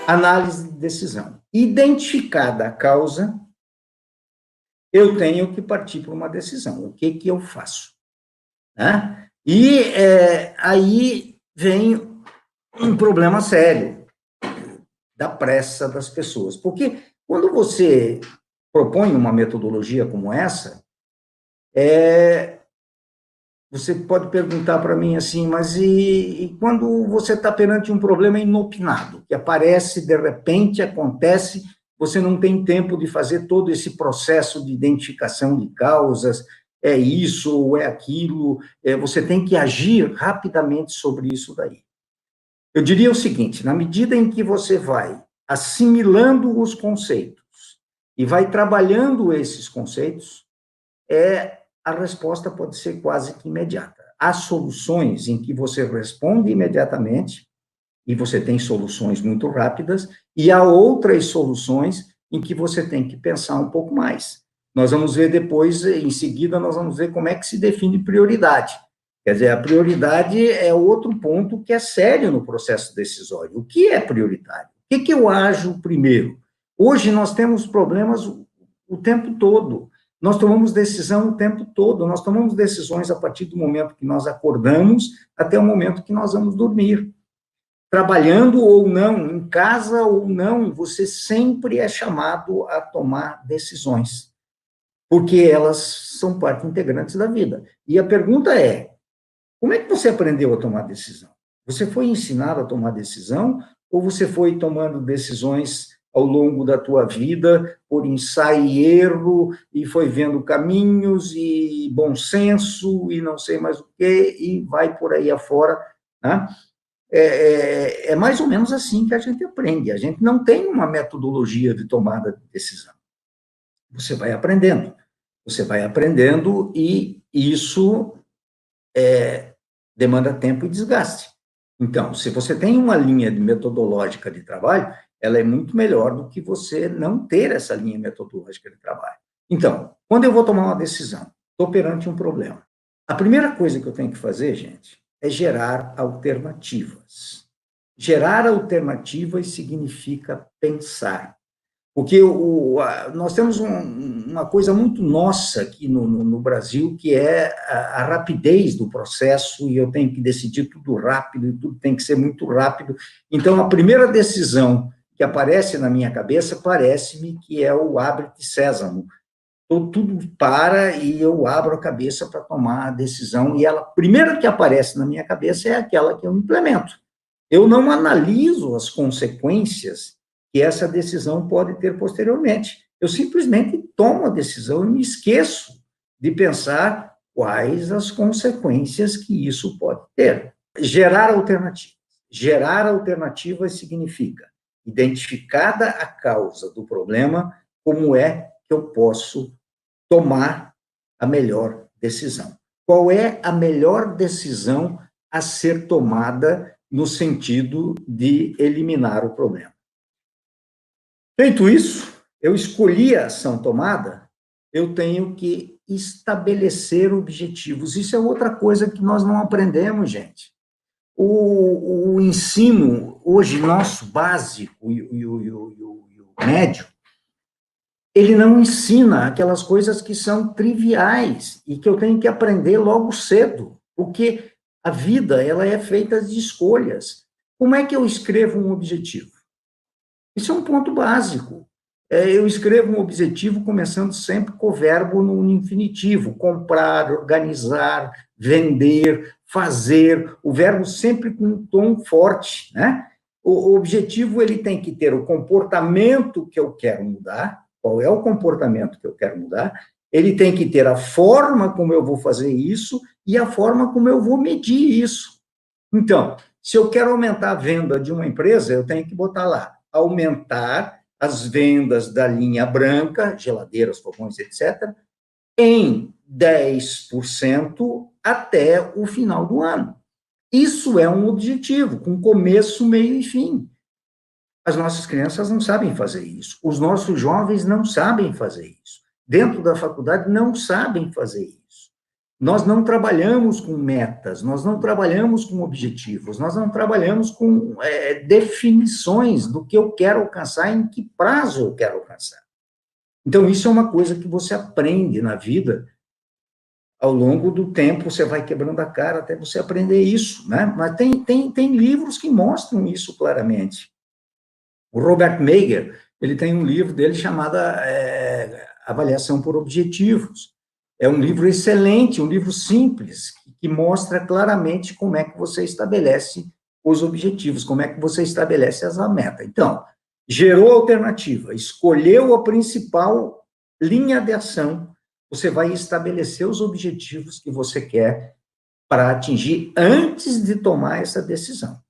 Análise de decisão. Identificada a causa, eu tenho que partir para uma decisão. O que eu faço? Né? E aí vem um problema sério da pressa das pessoas. Porque quando você propõe uma metodologia como essa, você pode perguntar para mim assim, mas e quando você está perante um problema inopinado, que aparece, de repente, acontece, você não tem tempo de fazer todo esse processo de identificação de causas, é isso ou é aquilo, você tem que agir rapidamente sobre isso daí. Eu diria o seguinte, na medida em que você vai assimilando os conceitos e vai trabalhando esses conceitos, a resposta pode ser quase que imediata. Há soluções em que você responde imediatamente, e você tem soluções muito rápidas, e há outras soluções em que você tem que pensar um pouco mais. Nós vamos ver depois, em seguida, nós vamos ver como é que se define prioridade. Quer dizer, a prioridade é outro ponto que é sério no processo decisório. O que é prioritário? O que eu ajo primeiro? Hoje nós temos problemas o tempo todo. Nós tomamos decisão o tempo todo, nós tomamos decisões a partir do momento que nós acordamos até o momento que nós vamos dormir. Trabalhando ou não, em casa ou não, você sempre é chamado a tomar decisões, porque elas são parte integrante da vida. E a pergunta é, como é que você aprendeu a tomar decisão? Você foi ensinado a tomar decisão ou você foi tomando decisões ao longo da tua vida, por ensaio e erro, e foi vendo caminhos, e bom senso, e não sei mais o quê, e vai por aí afora, né? É mais ou menos assim que a gente aprende. A gente não tem uma metodologia de tomada de decisão. Você vai aprendendo, e isso demanda tempo e desgaste. Então, se você tem uma linha metodológica de trabalho, ela é muito melhor do que você não ter essa linha metodológica de trabalho. Então, quando eu vou tomar uma decisão, estou perante um problema. A primeira coisa que eu tenho que fazer, gente, é gerar alternativas. Gerar alternativas significa pensar. Porque nós temos uma coisa muito nossa aqui no Brasil, que é a rapidez do processo, e eu tenho que decidir tudo rápido, e tudo tem que ser muito rápido. Então, a primeira decisão que aparece na minha cabeça, parece-me que é o abre-te sésamo. Tudo para e eu abro a cabeça para tomar a decisão, e a primeira que aparece na minha cabeça é aquela que eu implemento. Eu não analiso as consequências que essa decisão pode ter posteriormente. Eu simplesmente tomo a decisão e me esqueço de pensar quais as consequências que isso pode ter. Gerar alternativas. Gerar alternativas significa, identificada a causa do problema, como é que eu posso tomar a melhor decisão. Qual é a melhor decisão a ser tomada no sentido de eliminar o problema? Feito isso, eu escolhi a ação tomada, eu tenho que estabelecer objetivos. Isso é outra coisa que nós não aprendemos, gente. O ensino, hoje, nosso básico e o médio, ele não ensina aquelas coisas que são triviais e que eu tenho que aprender logo cedo, porque a vida, ela é feita de escolhas. Como é que eu escrevo um objetivo? Isso é um ponto básico. Eu escrevo um objetivo começando sempre com o verbo no infinitivo, comprar, organizar, vender, fazer, o verbo sempre com um tom forte, né? O objetivo, ele tem que ter o comportamento que eu quero mudar. Qual é o comportamento que eu quero mudar? Ele tem que ter a forma como eu vou fazer isso e a forma como eu vou medir isso. Então, se eu quero aumentar a venda de uma empresa, eu tenho que botar lá, aumentar as vendas da linha branca, geladeiras, fogões, etc., em 10% até o final do ano. Isso é um objetivo, com começo, meio e fim. As nossas crianças não sabem fazer isso. Os nossos jovens não sabem fazer isso. Dentro da faculdade, não sabem fazer isso. nós não trabalhamos com metas, nós não trabalhamos com objetivos, nós não trabalhamos com definições do que eu quero alcançar, em que prazo eu quero alcançar. Então, isso é uma coisa que você aprende na vida. Ao longo do tempo, você vai quebrando a cara até você aprender isso, né? Mas tem livros que mostram isso claramente. O Robert Meyer, ele tem um livro dele chamado Avaliação por Objetivos. É um livro excelente, um livro simples, que mostra claramente como é que você estabelece os objetivos, como é que você estabelece essa meta. Então, gerou alternativa, escolheu a principal linha de ação, você vai estabelecer os objetivos que você quer para atingir antes de tomar essa decisão.